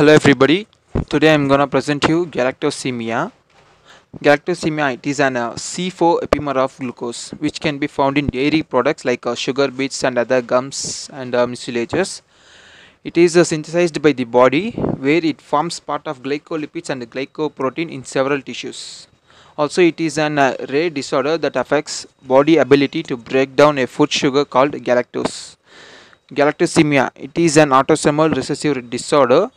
Hello everybody. Today I'm gonna present you galactosemia. Galactosemia, it is an C4 epimer of glucose which can be found in dairy products like sugar beets and other gums and mucilages. It is synthesized by the body where it forms part of glycolipids and glycoprotein in several tissues. Also, it is an rare disorder that affects body ability to break down a food sugar called galactose. Galactosemia, it is an autosomal recessive disorder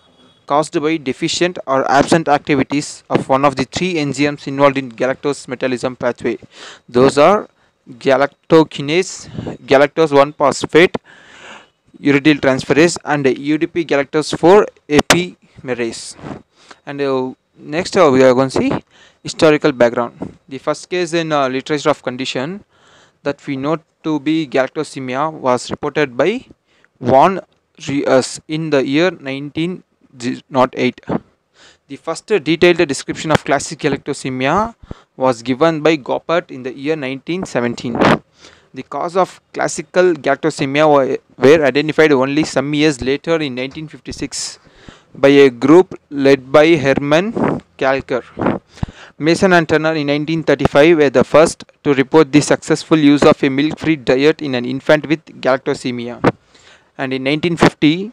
caused by deficient or absent activities of one of the three enzymes involved in galactose metabolism pathway. Those are galactokinase, galactose 1 phosphate, uridyl transferase, and UDP galactose 4 epimerase. And next we are going to see historical background. The first case in literature of condition that we know to be galactosemia was reported by Von Reus in the year 1908. The first detailed description of classic galactosemia was given by Goppert in the year 1917. The cause of classical galactosemia were identified only some years later in 1956 by a group led by Hermann Kalker. Mason and Turner in 1935 were the first to report the successful use of a milk-free diet in an infant with galactosemia. And in 1950,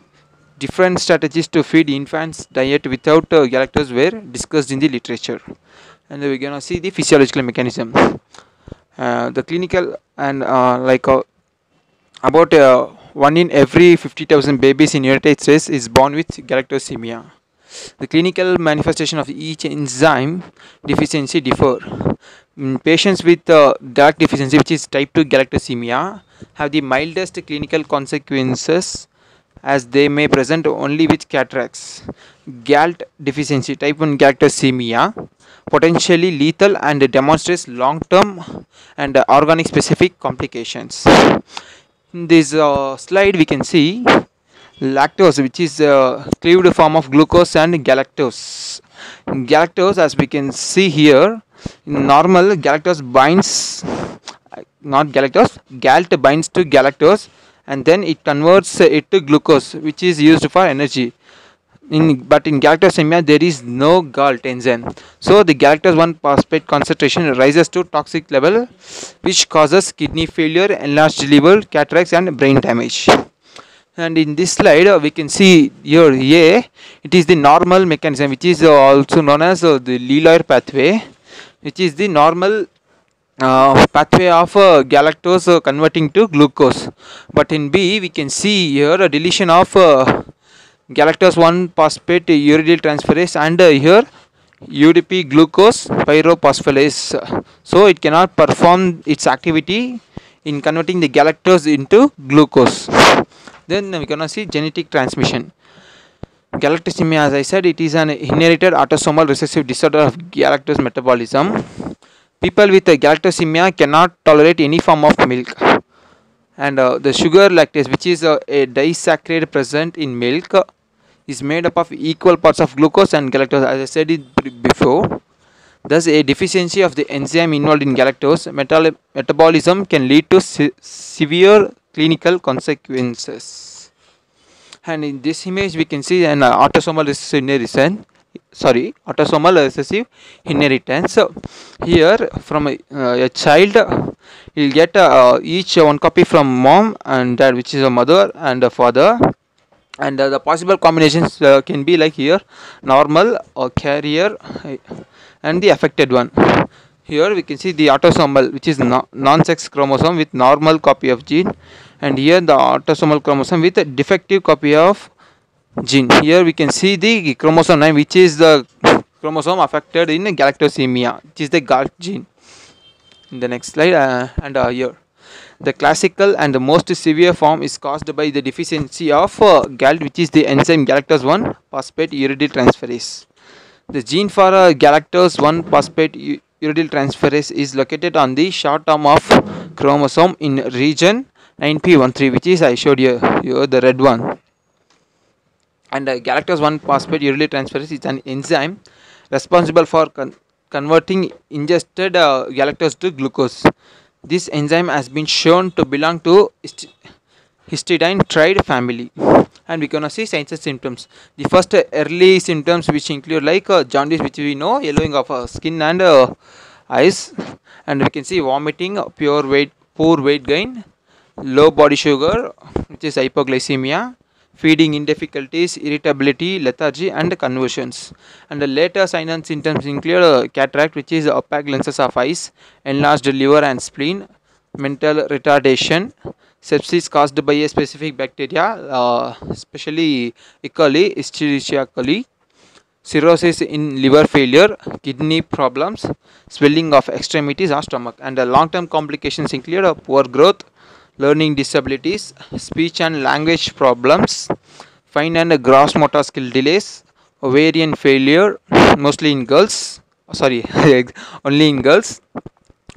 different strategies to feed infants diet without galactose were discussed in the literature. And we're going to see the physiological mechanism. The clinical and about 1 in every 50,000 babies in United States is born with galactosemia. The clinical manifestation of each enzyme deficiency differ. Patients with GALACT deficiency, which is type 2 galactosemia, have the mildest clinical consequences as they may present only with cataracts. GALT deficiency, type 1 galactosemia, potentially lethal and demonstrates long-term and organic specific complications. In this slide we can see lactose, which is a cleaved form of glucose, and galactose. Galactose, as we can see here, in normal galactose binds, GALT binds to galactose and then it converts it to glucose, which is used for energy. But in galactosemia there is no GALT enzyme, so the galactose 1 phosphate concentration rises to toxic level, which causes kidney failure, enlarged liver, cataracts and brain damage. And in this slide we can see here it is the normal mechanism, which is also known as the Leloir pathway, which is the normal pathway of galactose converting to glucose. But in B we can see here a deletion of galactose 1 phosphate uridyl transferase and here UDP glucose pyrophosphorylase, so it cannot perform its activity in converting the galactose into glucose. Then we are gonna see genetic transmission. Galactosemia, as I said, it is an inherited autosomal recessive disorder of galactose metabolism. People with galactosemia cannot tolerate any form of milk, and the sugar lactase, which is a disaccharide present in milk, is made up of equal parts of glucose and galactose, as I said it before. Thus, a deficiency of the enzyme involved in galactose metabolism can lead to severe clinical consequences. And in this image we can see an autosomal recessive inheritance. Here from a child you will get each one copy from mom and dad, which is a mother and a father, and the possible combinations can be like here normal or carrier and the affected one. Here we can see the autosomal, which is non-sex chromosome with normal copy of gene, and here the autosomal chromosome with a defective copy of gene. Here we can see the chromosome 9, which is the chromosome affected in galactosemia, which is the GALT gene. In the next slide here the classical and the most severe form is caused by the deficiency of GALT, which is the enzyme galactose 1 phosphate uridyl transferase. The gene for galactose 1 phosphate uridyl transferase is located on the short arm of chromosome in region 9p13, which is I showed you here the red one. And galactose 1 phosphate uridyl transferase is an enzyme responsible for converting ingested galactose to glucose. This enzyme has been shown to belong to histidine triad family, and we gonna see signs and symptoms. The first early symptoms, which include like jaundice, which we know, yellowing of skin and eyes, and we can see vomiting, poor weight gain, low body sugar, which is hypoglycemia, feeding difficulties, irritability, lethargy, and convulsions. And the later signs and symptoms include cataract, which is opaque lenses of eyes, enlarged liver and spleen, mental retardation, sepsis caused by a specific bacteria, especially E. coli, Escherichia coli, cirrhosis in liver failure, kidney problems, swelling of extremities or stomach. And the long-term complications include poor growth, learning disabilities, speech and language problems, fine and gross motor skill delays, ovarian failure, mostly in girls, sorry, only in girls.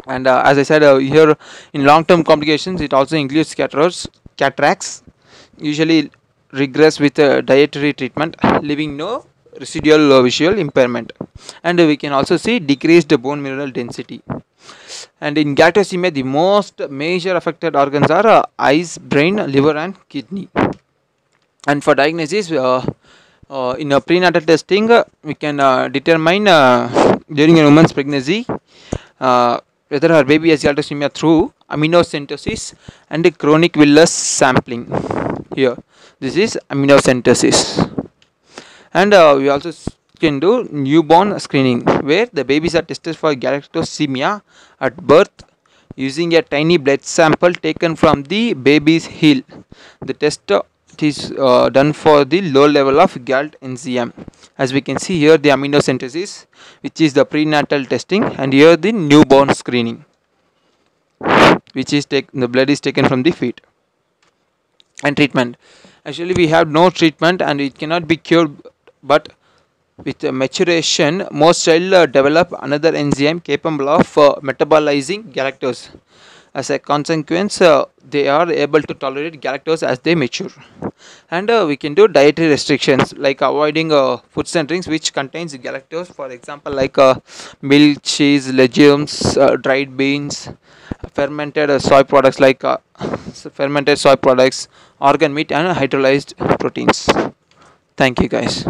And as I said here, in long-term complications, it also includes cataracts, usually regress with dietary treatment, leaving no residual visual impairment. And we can also see decreased bone mineral density. And in galactosemia, the most major affected organs are eyes, brain, liver, and kidney. And for diagnosis, in a prenatal testing, we can determine during a woman's pregnancy whether her baby has galactosemia through amniocentesis and chronic villus sampling. Here, this is amniocentesis. And we also can do newborn screening, where the babies are tested for galactosemia at birth using a tiny blood sample taken from the baby's heel. The test is done for the low level of GALT enzyme. As we can see here, the amniocentesis, which is the prenatal testing, and here the newborn screening, which is the blood is taken from the feet. And treatment, actually we have no treatment and it cannot be cured, but with maturation, most child develop another enzyme capable of metabolizing galactose. As a consequence, they are able to tolerate galactose as they mature. And we can do dietary restrictions, like avoiding foods and drinks which contains galactose, for example like milk, cheese, legumes, dried beans, fermented soy products like fermented soy products, organ meat, and hydrolyzed proteins. Thank you guys.